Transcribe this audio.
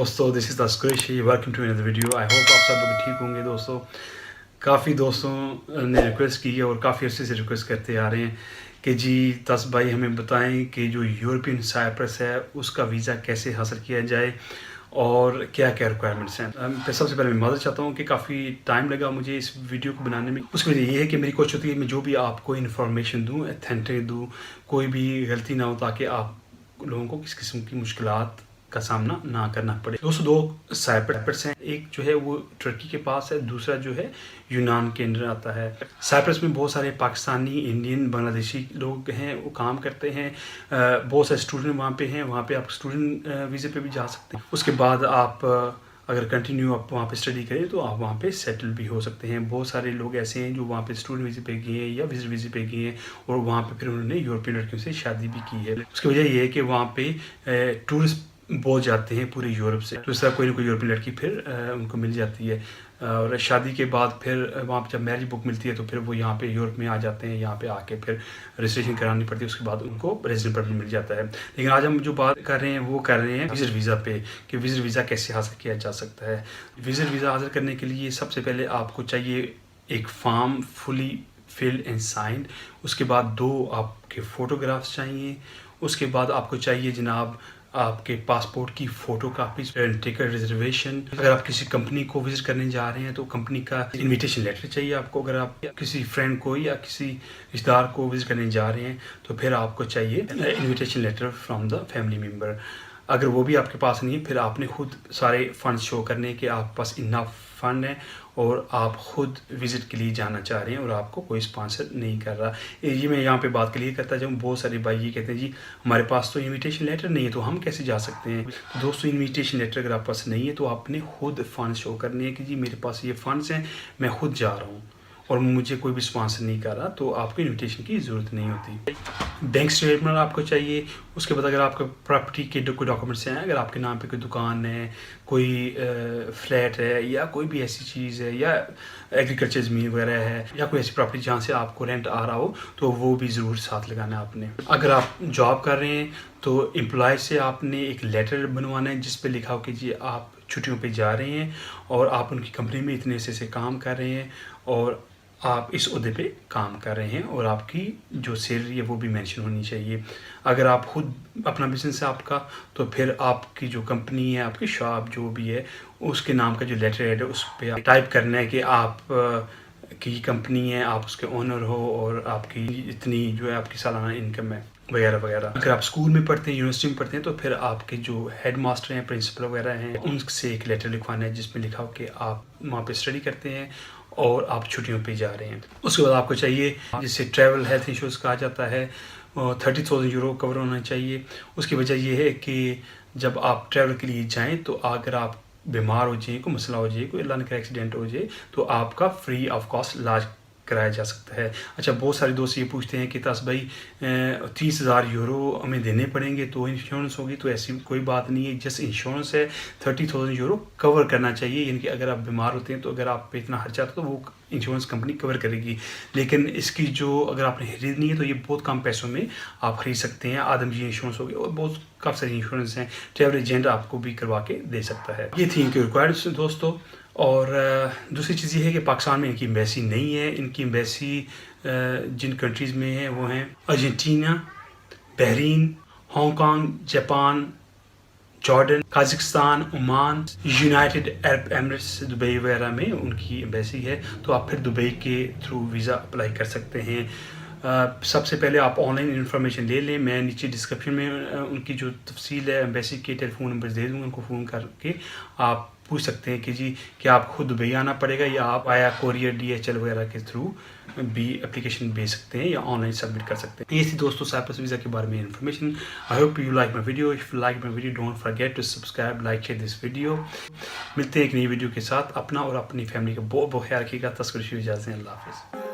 दोस्तों, this is तस्करी welcome to another video. I hope आप सब लोग ठीक होंगे। दोस्तों, काफ़ी दोस्तों ने रिक्वेस्ट की है और काफ़ी अर्से से रिक्वेस्ट करते आ रहे हैं कि जी तस भाई हमें बताएं कि जो यूरोपियन साइप्रस है उसका वीज़ा कैसे हासिल किया जाए और क्या क्या रिक्वायरमेंट्स हैं। सबसे पहले मैं माफ़ी चाहता हूँ कि काफ़ी टाइम लगा मुझे इस वीडियो को बनाने में। उसकी वजह ये है कि मेरी कोशिश होती है मैं जो भी आपको इन्फॉर्मेशन दूँ, अथेंटिक दूँ, कोई भी गलती ना हो, ताकि आप लोगों को किसी किस्म की मुश्किलात का सामना ना करना पड़े। दोस्तों, दो साइप्रस हैं, एक जो है वो तुर्की के पास है, दूसरा जो है यूनान के अंदर आता है। साइप्रस में बहुत सारे पाकिस्तानी, इंडियन, बांग्लादेशी लोग हैं, वो काम करते हैं। बहुत सारे स्टूडेंट वहाँ पे हैं, वहाँ पे आप स्टूडेंट वीज़े पे भी जा सकते हैं। उसके बाद आप अगर कंटिन्यू आप वहाँ पे स्टडी करें तो आप वहाँ पे सेटल भी हो सकते हैं। बहुत सारे लोग ऐसे हैं जो वहाँ पे स्टूडेंट वीज़े पे गए हैं या विजिट वीज़े पे गए हैं और वहाँ पे फिर उन्होंने यूरोपियन लड़कियों से शादी भी की है। उसकी वजह ये है कि वहाँ पे टूरिस्ट बहुत जाते हैं पूरे यूरोप से, तो इस तरह कोई ना कोई यूरोपियन लड़की फिर उनको मिल जाती है और शादी के बाद फिर वहाँ पर जब मैरिज बुक मिलती है तो फिर वो यहाँ पे यूरोप में आ जाते हैं। यहाँ पे आके फिर रजिस्ट्रेशन करानी पड़ती है, उसके बाद उनको रेजिडेंट परमिट मिल जाता है। लेकिन आज हम जो बात कर रहे हैं वो कर रहे हैं विजिट वीज़ा पे, कि विजिट वीज़ा कैसे हासिल किया जा सकता है। विजिट वीज़ा हासिल करने के लिए सबसे पहले आपको चाहिए एक form fully filled and signed. उसके बाद 2 आपके फ़ोटोग्राफ्स चाहिए। उसके बाद आपको चाहिए जनाब आपके पासपोर्ट की फ़ोटो कापी, टिकट रिजर्वेशन। अगर आप किसी कंपनी को विज़िट करने जा रहे हैं तो कंपनी का इनविटेशन लेटर चाहिए आपको। अगर आप किसी फ्रेंड को या किसी रिश्तेदार को विज़िट करने जा रहे हैं तो फिर आपको चाहिए invitation letter from the family member. अगर वो भी आपके पास नहीं है, फिर आपने खुद सारे फ़ंड शो करने के आपके पास इनफ फ़ंड है और आप खुद विज़िट के लिए जाना चाह रहे हैं और आपको कोई स्पॉन्सर नहीं कर रहा। ये मैं यहाँ पे बात के लिए करता जाऊँ, बहुत सारे भाई ये कहते हैं जी हमारे पास तो इनविटेशन लेटर नहीं है तो हम कैसे जा सकते हैं। तो दोस्तों, इनविटेशन लेटर अगर आपके पास नहीं है तो आपने खुद फ़ंड शो करने हैं कि जी मेरे पास ये फ़ंड्स हैं, मैं खुद जा रहा हूँ और मुझे कोई भी स्पॉन्सर नहीं कर रहा, तो आपको इनविटेशन की ज़रूरत नहीं होती। बैंक स्टेटमेंट आपको चाहिए। उसके बाद अगर आपका प्रॉपर्टी के कोई डॉक्यूमेंट्स हैं, अगर आपके नाम पे कोई दुकान है, कोई फ्लैट है या कोई भी ऐसी चीज़ है या एग्रीकल्चर ज़मीन वगैरह है या कोई ऐसी प्रॉपर्टी जहाँ से आपको रेंट आ रहा हो, तो वो भी ज़रूर साथ लगाना है आपने। अगर आप जॉब कर रहे हैं तो एम्प्लॉय से आपने एक लेटर बनवाना है जिस पे लिखा हो कि जी आप छुट्टियों पे जा रहे हैं और आप उनकी कंपनी में इतने से काम कर रहे हैं और आप इस ओहदे पे काम कर रहे हैं और आपकी जो सैलरी है वो भी मेंशन होनी चाहिए। अगर आप खुद अपना बिज़नेस है आपका, तो फिर आपकी जो कंपनी है, आपकी शॉप जो भी है, उसके नाम का जो लेटर हेड है उस पर टाइप करना है कि आप की कंपनी है, आप उसके ओनर हो और आपकी इतनी जो है आपकी सालाना इनकम है वगैरह वगैरह। अगर आप स्कूल में पढ़ते हैं, यूनिवर्सिटी में पढ़ते हैं, तो फिर आपके जो हेड मास्टर हैं, प्रिंसिपल वगैरह हैं, उनसे एक लेटर लिखवाना है जिसमें लिखा हो कि आप वहाँ पे स्टडी करते हैं और आप छुट्टियों पे जा रहे हैं। उसके बाद आपको चाहिए जिसे ट्रैवल हेल्थ इंश्योरेंस कहा जाता है, 30,000 यूरो कवर होना चाहिए। उसकी वजह यह है कि जब आप ट्रैवल के लिए जाएँ तो अगर आप बीमार हो जाए, कोई मसला हो जाए, कोई अल्लाह न करे एक्सीडेंट हो जाए, तो आपका फ्री ऑफ कॉस्ट इलाज कराया जा सकता है। अच्छा, बहुत सारे दोस्त ये पूछते हैं कि तस भाई 30,000 यूरो हमें देने पड़ेंगे तो इंश्योरेंस होगी, तो ऐसी कोई बात नहीं है। जस्ट इंश्योरेंस है, 30,000 यूरो कवर करना चाहिए। यानी कि अगर आप बीमार होते हैं तो अगर आप पे इतना खर्चा आता तो वो इंश्योरेंस कंपनी कवर करेगी। लेकिन इसकी जो अगर आपने खरीदनी है तो ये बहुत कम पैसों में आप खरीद सकते हैं। आदमजी इंश्योरेंस हो गया और बहुत काफ़ी सारी इंश्योरेंस हैं, ट्रैवल एजेंट आपको भी करवा के दे सकता है। ये थी इनकी रिक्वायर्ड्स दोस्तों। और दूसरी चीज़ ये है कि पाकिस्तान में इनकी एम्बेसी नहीं है। इनकी एम्बेसी जिन कंट्रीज़ में है वो हैं Argentina, Bahrain, Hong Kong, Japan, Jordan, Kazakhstan, Oman, United Arab Emirates, Dubai वगैरह में उनकी एम्बेसी है। तो आप फिर दुबई के थ्रू वीज़ा अप्लाई कर सकते हैं। सबसे पहले आप ऑनलाइन इन्फॉर्मेशन ले लें। मैं नीचे डिस्क्रिप्शन में उनकी जो तफसील है एम्बेसी के टेलीफोन नंबर दे दूँगा, उनको फ़ोन करके आप पूछ सकते हैं कि जी क्या आप खुद दुबई आना पड़ेगा या आप आया कोरियर DHL वगैरह के थ्रू भी एप्लीकेशन भेज सकते हैं या ऑनलाइन सबमिट कर सकते हैं। ये थी दोस्तों साइप्रस वीज़ा के बारे में information. I hope you like my video. If you like my video don't forget to subscribe, like, share this video. मिलते हैं एक नई वीडियो के साथ। अपना और अपनी फैमिली का बहुत बहुत ख्याल रखिएगा। तस्करी इजाज़त। अल्लाह हाफ़िज़।